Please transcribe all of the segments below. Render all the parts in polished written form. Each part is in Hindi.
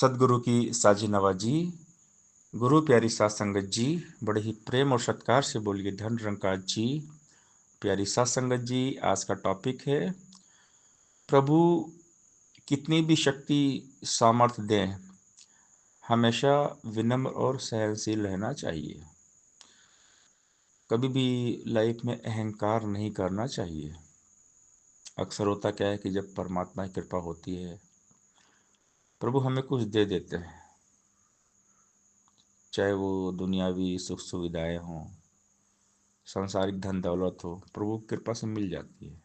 सदगुरु की साजी नवाजी, गुरु प्यारी साध संगत जी, बड़े ही प्रेम और सत्कार से बोलिए धन रंकाज जी। प्यारी साध संगत जी, आज का टॉपिक है प्रभु कितनी भी शक्ति सामर्थ्य दें, हमेशा विनम्र और सहनशील रहना चाहिए। कभी भी लाइफ में अहंकार नहीं करना चाहिए। अक्सर होता क्या है कि जब परमात्मा की कृपा होती है, प्रभु हमें कुछ दे देते हैं, चाहे वो दुनियावी सुख सुविधाएं हों, सांसारिक धन दौलत हो, प्रभु की कृपा से मिल जाती है।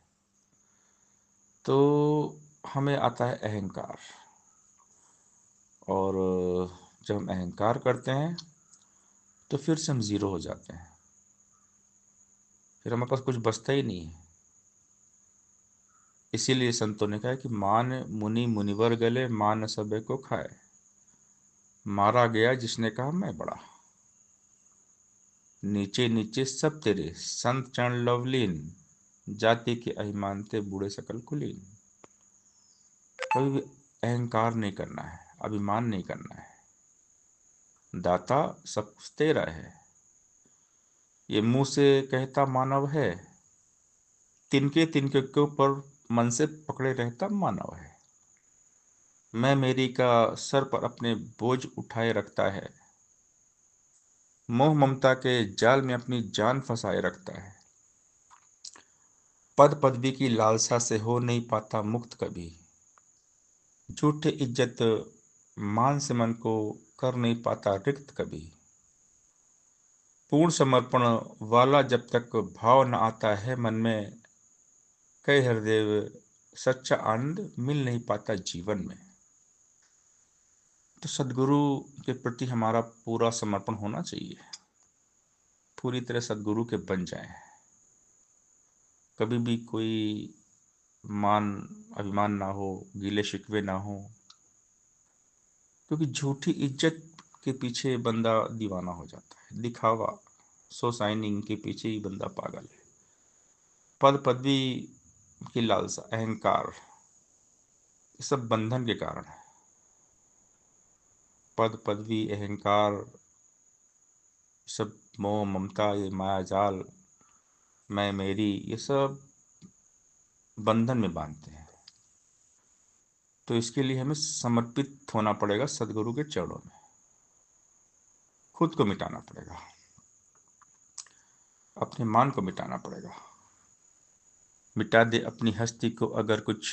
तो हमें आता है अहंकार, और जब हम अहंकार करते हैं तो फिर से हम जीरो हो जाते हैं, फिर हमारे पास कुछ बचता ही नहीं है। इसीलिए संतों ने कहा कि मान मुनि मुनिवर गले, मान सबे को खाए। मारा गया जिसने कहा मैं बड़ा, नीचे नीचे सब तेरे संत चरण लवलीन, जाति के अभिमानते बूढ़े सकल कुलीन। कभी भी अहंकार नहीं करना है, अभिमान नहीं करना है। दाता सब कुछ तेरा है, ये मुंह से कहता मानव है, तिनके तिनके के ऊपर मन से पकड़े रहता मानव है। मैं मेरी का सर पर अपने बोझ उठाए रखता है, मोह ममता के जाल में अपनी जान फंसाए रखता है। पद पदवी की लालसा से हो नहीं पाता मुक्त कभी, झूठे इज्जत मान से मन को कर नहीं पाता रिक्त कभी। पूर्ण समर्पण वाला जब तक भाव न आता है मन में, कई हृदय सच्चा आनंद मिल नहीं पाता जीवन में। तो सदगुरु के प्रति हमारा पूरा समर्पण होना चाहिए, पूरी तरह सदगुरु के बन जाएं। कभी भी कोई मान अभिमान ना हो, गीले शिकवे ना हो, क्योंकि झूठी इज्जत के पीछे बंदा दीवाना हो जाता है। दिखावा, सो साइनिंग के पीछे ही बंदा पागल है। पद पदवी की लालसा, अहंकार, ये सब बंधन के कारण है। पद पदवी, अहंकार, सब मोह ममता, ये माया जाल, मैं मेरी, ये सब बंधन में बांधते हैं। तो इसके लिए हमें समर्पित होना पड़ेगा सदगुरु के चरणों में, खुद को मिटाना पड़ेगा, अपने मान को मिटाना पड़ेगा। मिटा दे अपनी हस्ती को अगर कुछ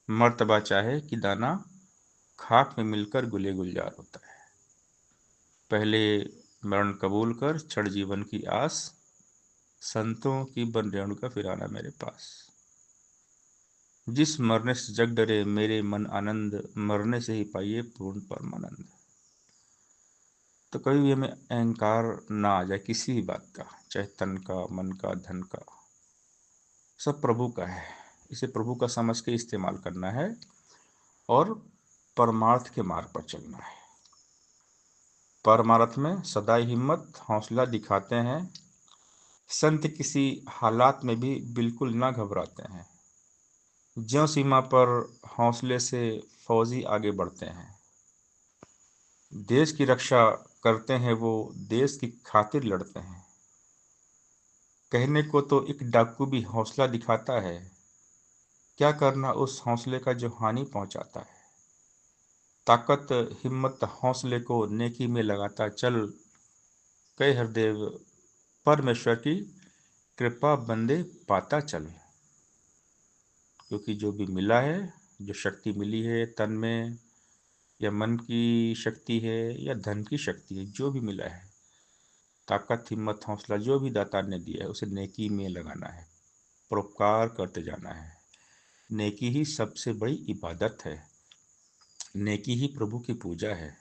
मर्तबा चाहे, कि दाना खाक में मिलकर गुले गुलजार होता है। पहले मरण कबूल कर क्षण जीवन की आस, संतों की बन रेणुका फिर आना मेरे पास। जिस मरने से जग डरे मेरे मन आनंद, मरने से ही पाइए पूर्ण परमानंद। तो कभी भी हमें अहंकार ना आ जाए किसी भी बात का, चाहे तन का, मन का, धन का, सब प्रभु का है। इसे प्रभु का समझ के इस्तेमाल करना है और परमार्थ के मार्ग पर चलना है। परमार्थ में सदा हिम्मत हौसला दिखाते हैं, संत किसी हालात में भी बिल्कुल ना घबराते हैं। ज्यों सीमा पर हौसले से फौजी आगे बढ़ते हैं। देश की रक्षा करते हैं वो, देश की खातिर लड़ते हैं। कहने को तो एक डाकू भी हौसला दिखाता है, क्या करना उस हौसले का जो हानि पहुंचाता है। ताकत हिम्मत हौसले को नेकी में लगाता चल, कई हरदेव परमेश्वर की कृपा बंदे पाता चल। क्योंकि जो भी मिला है, जो शक्ति मिली है तन में, या मन की शक्ति है या धन की शक्ति है, जो भी मिला है, ताकत हिम्मत हौसला जो भी दाता ने दिया है, उसे नेकी में लगाना है, परोपकार करते जाना है। नेकी ही सबसे बड़ी इबादत है, नेकी ही प्रभु की पूजा है।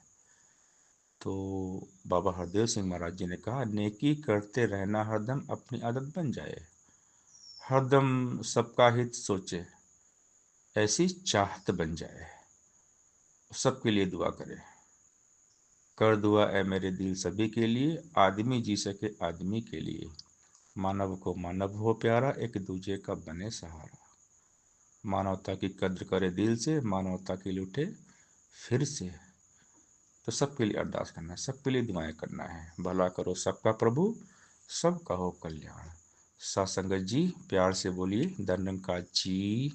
तो बाबा हरदेव सिंह महाराज जी ने कहा, नेकी करते रहना हरदम अपनी आदत बन जाए, हरदम सबका हित सोचे, ऐसी चाहत बन जाए। सबके लिए दुआ करें, कर दुआ ए मेरे दिल सभी के लिए, आदमी जी सके आदमी के लिए, मानव को मानव हो प्यारा, एक दूजे का बने सहारा। मानवता की कद्र करे दिल से, मानवता के लिए उठे फिर से तो सबके लिए अरदास करना है, सबके लिए दुआएं करना है। भला करो सबका प्रभु, सबका हो कल्याण। सासंगत जी प्यार से बोलिए धन्यंकार जी।